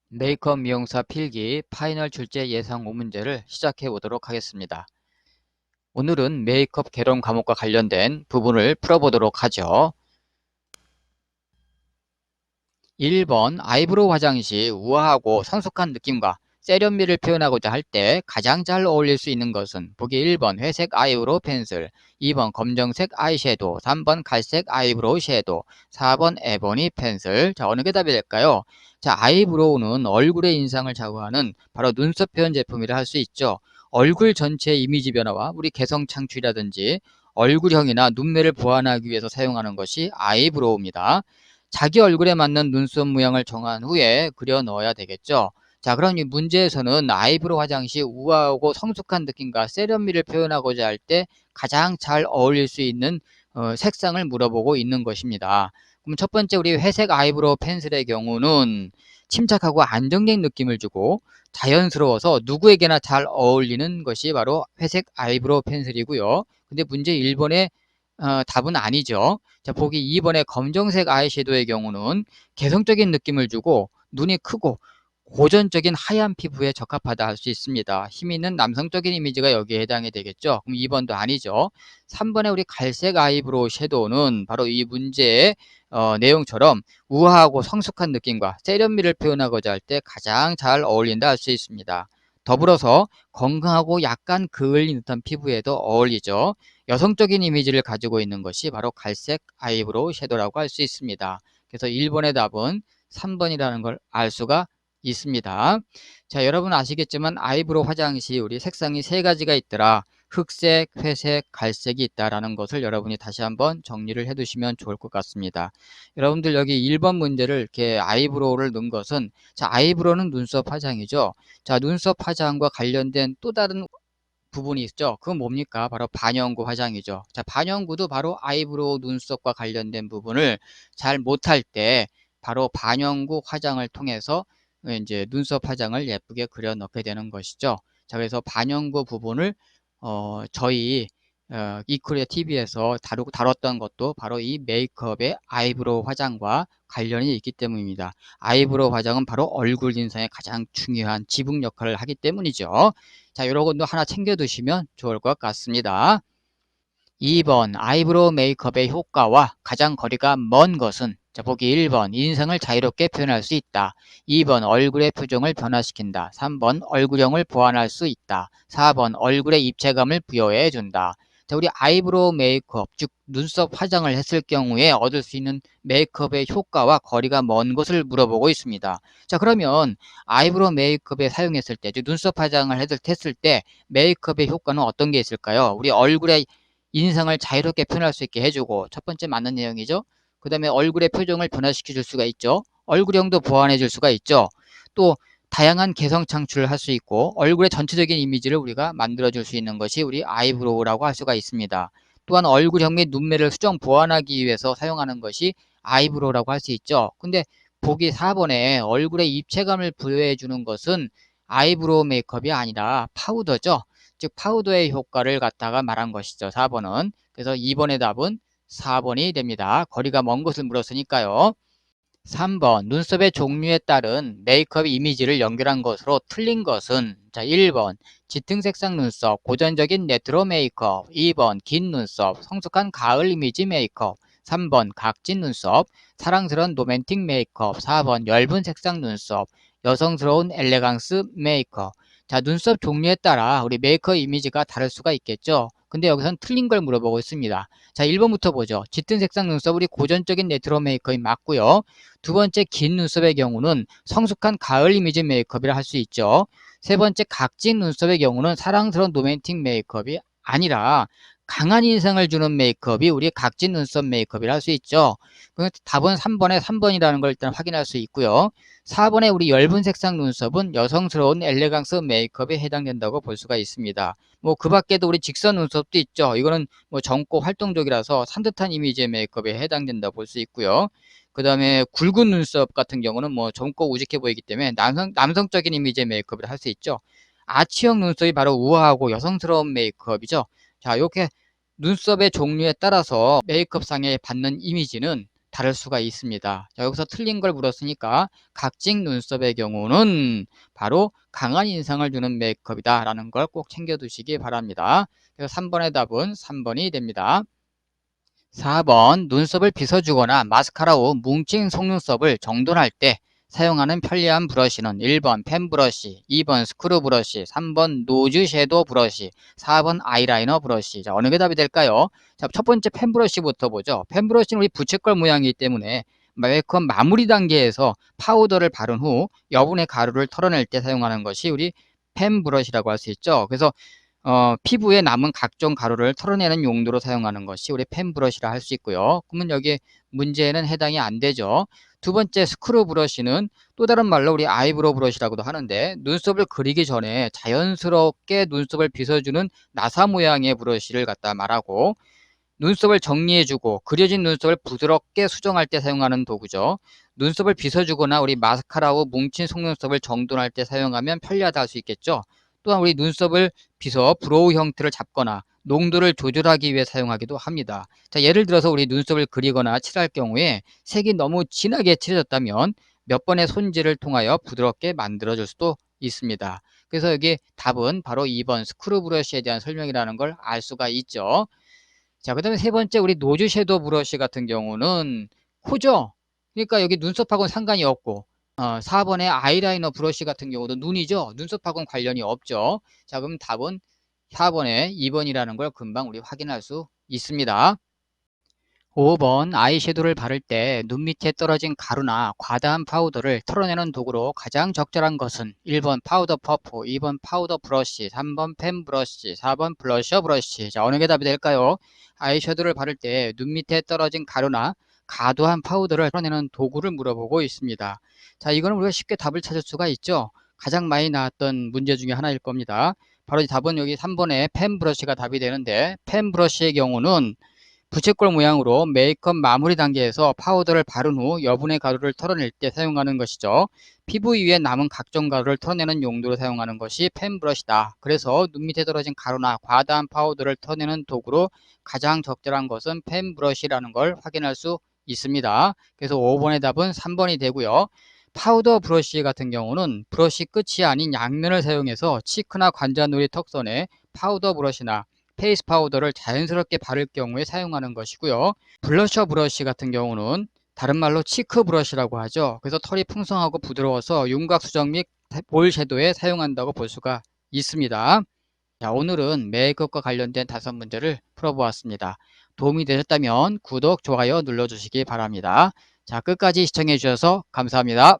메이크업 미용사 필기 파이널 출제 예상 5문제를 시작해 보도록 하겠습니다. 오늘은 메이크업 개론 과목과 관련된 부분을 풀어보도록 하죠. 1번 아이브로우 화장 시 우아하고 성숙한 느낌과 세련미를 표현하고자 할 때 가장 잘 어울릴 수 있는 것은 보기 1번 회색 아이브로우 펜슬, 2번 검정색 아이섀도우, 3번 갈색 아이브로우 섀도우, 4번 에보니 펜슬. 자, 어느 게 답이 될까요? 자, 아이브로우는 얼굴의 인상을 좌우하는 바로 눈썹 표현 제품이라 할 수 있죠. 얼굴 전체 이미지 변화와 우리 개성 창출이라든지 얼굴형이나 눈매를 보완하기 위해서 사용하는 것이 아이브로우입니다. 자기 얼굴에 맞는 눈썹 모양을 정한 후에 그려 넣어야 되겠죠. 자, 그럼 이 문제에서는 아이브로우 화장 시 우아하고 성숙한 느낌과 세련미를 표현하고자 할 때 가장 잘 어울릴 수 있는 색상을 물어보고 있는 것입니다. 그럼 첫 번째 우리 회색 아이브로우 펜슬의 경우는 침착하고 안정된 느낌을 주고 자연스러워서 누구에게나 잘 어울리는 것이 바로 회색 아이브로우 펜슬이고요. 근데 문제 1번의 답은 아니죠. 자, 보기 2번의 검정색 아이섀도우의 경우는 개성적인 느낌을 주고 눈이 크고 고전적인 하얀 피부에 적합하다 할 수 있습니다. 힘 있는 남성적인 이미지가 여기에 해당이 되겠죠. 그럼 2번도 아니죠. 3번의 우리 갈색 아이브로우 섀도우는 바로 이 문제의 내용처럼 우아하고 성숙한 느낌과 세련미를 표현하고자 할 때 가장 잘 어울린다 할 수 있습니다. 더불어서 건강하고 약간 그을린 듯한 피부에도 어울리죠. 여성적인 이미지를 가지고 있는 것이 바로 갈색 아이브로우 섀도우라고 할 수 있습니다. 그래서 1번의 답은 3번이라는 걸 알 수가 있습니다. 자, 여러분 아시겠지만 아이브로우 화장시 우리 색상이 세 가지가 있더라. 흑색, 회색, 갈색이 있다라는 것을 여러분이 다시 한번 정리를 해 두시면 좋을 것 같습니다. 여러분들 여기 1번 문제를 이렇게 아이브로우를 넣은 것은, 자, 아이브로우는 눈썹 화장이죠. 자, 눈썹 화장과 관련된 또 다른 부분이 있죠. 그건 뭡니까? 바로 반영구 화장이죠. 자, 반영구도 바로 아이브로우 눈썹과 관련된 부분을 잘 못할 때 바로 반영구 화장을 통해서 이제 눈썹 화장을 예쁘게 그려 넣게 되는 것이죠. 자, 그래서 반영구 부분을 저희 이코리아 TV에서 다뤘던 것도 바로 이 메이크업의 아이브로우 화장과 관련이 있기 때문입니다. 아이브로우 화장은 바로 얼굴 인상에 가장 중요한 지붕 역할을 하기 때문이죠. 자, 요런 것도 하나 챙겨 두시면 좋을 것 같습니다. 2번 아이브로우 메이크업의 효과와 가장 거리가 먼 것은, 자, 보기 1번 인상을 자유롭게 표현할 수 있다. 2번 얼굴의 표정을 변화시킨다. 3번 얼굴형을 보완할 수 있다. 4번 얼굴의 입체감을 부여해 준다. 자, 우리 아이브로우 메이크업, 즉 눈썹 화장을 했을 경우에 얻을 수 있는 메이크업의 효과와 거리가 먼 것을 물어보고 있습니다. 자, 그러면 아이브로우 메이크업에 사용했을 때, 즉 눈썹 화장을 했을 때 메이크업의 효과는 어떤 게 있을까요? 우리 얼굴의 인상을 자유롭게 표현할 수 있게 해주고, 첫 번째 맞는 내용이죠. 그 다음에 얼굴의 표정을 변화시켜 줄 수가 있죠. 얼굴형도 보완해 줄 수가 있죠. 또 다양한 개성 창출을 할 수 있고 얼굴의 전체적인 이미지를 우리가 만들어 줄 수 있는 것이 우리 아이브로우라고 할 수가 있습니다. 또한 얼굴형 및 눈매를 수정 보완하기 위해서 사용하는 것이 아이브로우라고 할 수 있죠. 근데 보기 4번에 얼굴의 입체감을 부여해 주는 것은 아이브로우 메이크업이 아니라 파우더죠. 즉 파우더의 효과를 갖다가 말한 것이죠. 4번은. 그래서 2번의 답은 4번이 됩니다. 거리가 먼 것을 물었으니까요. 3번 눈썹의 종류에 따른 메이크업 이미지를 연결한 것으로 틀린 것은, 자, 1번 짙은 색상 눈썹 고전적인 레트로 메이크업, 2번 긴 눈썹 성숙한 가을 이미지 메이크업, 3번 각진 눈썹 사랑스러운 로맨틱 메이크업, 4번 엷은 색상 눈썹 여성스러운 엘레강스 메이크업. 자, 눈썹 종류에 따라 우리 메이크업 이미지가 다를 수가 있겠죠. 근데 여기서는 틀린 걸 물어보고 있습니다. 자, 1번부터 보죠. 짙은 색상 눈썹 우리 고전적인 레트로 메이크업이 맞고요. 두 번째 긴 눈썹의 경우는 성숙한 가을 이미지 메이크업이라 할 수 있죠. 세 번째 각진 눈썹의 경우는 사랑스러운 로맨틱 메이크업이 아니라 강한 인상을 주는 메이크업이 우리 각진 눈썹 메이크업이라 할 수 있죠. 답은 3번에 3번이라는 걸 일단 확인할 수 있고요. 4번에 우리 엷은 색상 눈썹은 여성스러운 엘레강스 메이크업에 해당된다고 볼 수가 있습니다. 뭐 그 밖에도 우리 직선 눈썹도 있죠. 이거는 뭐 젊고 활동적이라서 산뜻한 이미지의 메이크업에 해당된다고 볼 수 있고요. 그 다음에 굵은 눈썹 같은 경우는 뭐 젊고 우직해 보이기 때문에 남성적인 이미지의 메이크업을 할 수 있죠. 아치형 눈썹이 바로 우아하고 여성스러운 메이크업이죠. 자, 이렇게 눈썹의 종류에 따라서 메이크업상에 받는 이미지는 다를 수가 있습니다. 자, 여기서 틀린 걸 물었으니까 각질 눈썹의 경우는 바로 강한 인상을 주는 메이크업이다 라는 걸 꼭 챙겨두시기 바랍니다. 그래서 3번의 답은 3번이 됩니다. 4번 눈썹을 빗어주거나 마스카라 후 뭉친 속눈썹을 정돈할 때 사용하는 편리한 브러쉬는 1번 펜 브러쉬, 2번 스크류 브러쉬, 3번 노즈 섀도우 브러쉬, 4번 아이라이너 브러쉬. 자, 어느 게 답이 될까요? 자, 첫 번째 펜 브러쉬부터 보죠. 펜 브러쉬는 우리 부채꼴 모양이기 때문에 메이크업 마무리 단계에서 파우더를 바른 후 여분의 가루를 털어낼 때 사용하는 것이 우리 펜 브러쉬라고 할 수 있죠. 그래서 피부에 남은 각종 가루를 털어내는 용도로 사용하는 것이 우리 펜 브러쉬라 할 수 있고요. 그러면 여기 문제에는 해당이 안 되죠. 두 번째 스크류 브러쉬는 또 다른 말로 우리 아이브로우 브러쉬라고도 하는데 눈썹을 그리기 전에 자연스럽게 눈썹을 빗어주는 나사 모양의 브러쉬를 갖다 말하고 눈썹을 정리해주고 그려진 눈썹을 부드럽게 수정할 때 사용하는 도구죠. 눈썹을 빗어주거나 우리 마스카라 후 뭉친 속눈썹을 정돈할 때 사용하면 편리하다 할 수 있겠죠. 또한 우리 눈썹을 빗어 브로우 형태를 잡거나 농도를 조절하기 위해 사용하기도 합니다. 자, 예를 들어서 우리 눈썹을 그리거나 칠할 경우에 색이 너무 진하게 칠해졌다면 몇 번의 손질을 통하여 부드럽게 만들어줄 수도 있습니다. 그래서 여기 답은 바로 2번 스크류 브러쉬에 대한 설명이라는 걸 알 수가 있죠. 자, 그 다음에 세 번째 우리 노즈 섀도우 브러쉬 같은 경우는 코죠. 그러니까 여기 눈썹하고는 상관이 없고 4번의 아이라이너 브러쉬 같은 경우도 눈이죠. 눈썹하고는 관련이 없죠. 자, 그럼 답은 4번에 2번이라는 걸 금방 우리 확인할 수 있습니다. 5번 아이섀도우를 바를 때 눈 밑에 떨어진 가루나 과다한 파우더를 털어내는 도구로 가장 적절한 것은 1번 파우더 퍼프, 2번 파우더 브러쉬, 3번 펜 브러쉬, 4번 블러셔 브러쉬. 자, 어느 게 답이 될까요? 아이섀도우를 바를 때 눈 밑에 떨어진 가루나 과도한 파우더를 털어내는 도구를 물어보고 있습니다. 자, 이거는 우리가 쉽게 답을 찾을 수가 있죠. 가장 많이 나왔던 문제 중에 하나일 겁니다. 바로 답은 여기 3번의 펜 브러쉬가 답이 되는데 펜 브러쉬의 경우는 부채꼴 모양으로 메이크업 마무리 단계에서 파우더를 바른 후 여분의 가루를 털어낼 때 사용하는 것이죠. 피부 위에 남은 각종 가루를 털어내는 용도로 사용하는 것이 펜 브러쉬다. 그래서 눈 밑에 떨어진 가루나 과다한 파우더를 털어내는 도구로 가장 적절한 것은 펜 브러쉬라는 걸 확인할 수 있습니다. 그래서 5번의 답은 3번이 되고요. 파우더 브러쉬 같은 경우는 브러쉬 끝이 아닌 양면을 사용해서 치크나 관자놀이 턱선에 파우더 브러쉬나 페이스 파우더를 자연스럽게 바를 경우에 사용하는 것이고요. 블러셔 브러쉬 같은 경우는 다른 말로 치크 브러쉬라고 하죠. 그래서 털이 풍성하고 부드러워서 윤곽 수정 및 볼 섀도우에 사용한다고 볼 수가 있습니다. 자, 오늘은 메이크업과 관련된 5문제를 풀어보았습니다. 도움이 되셨다면 구독, 좋아요 눌러주시기 바랍니다. 자, 끝까지 시청해 주셔서 감사합니다.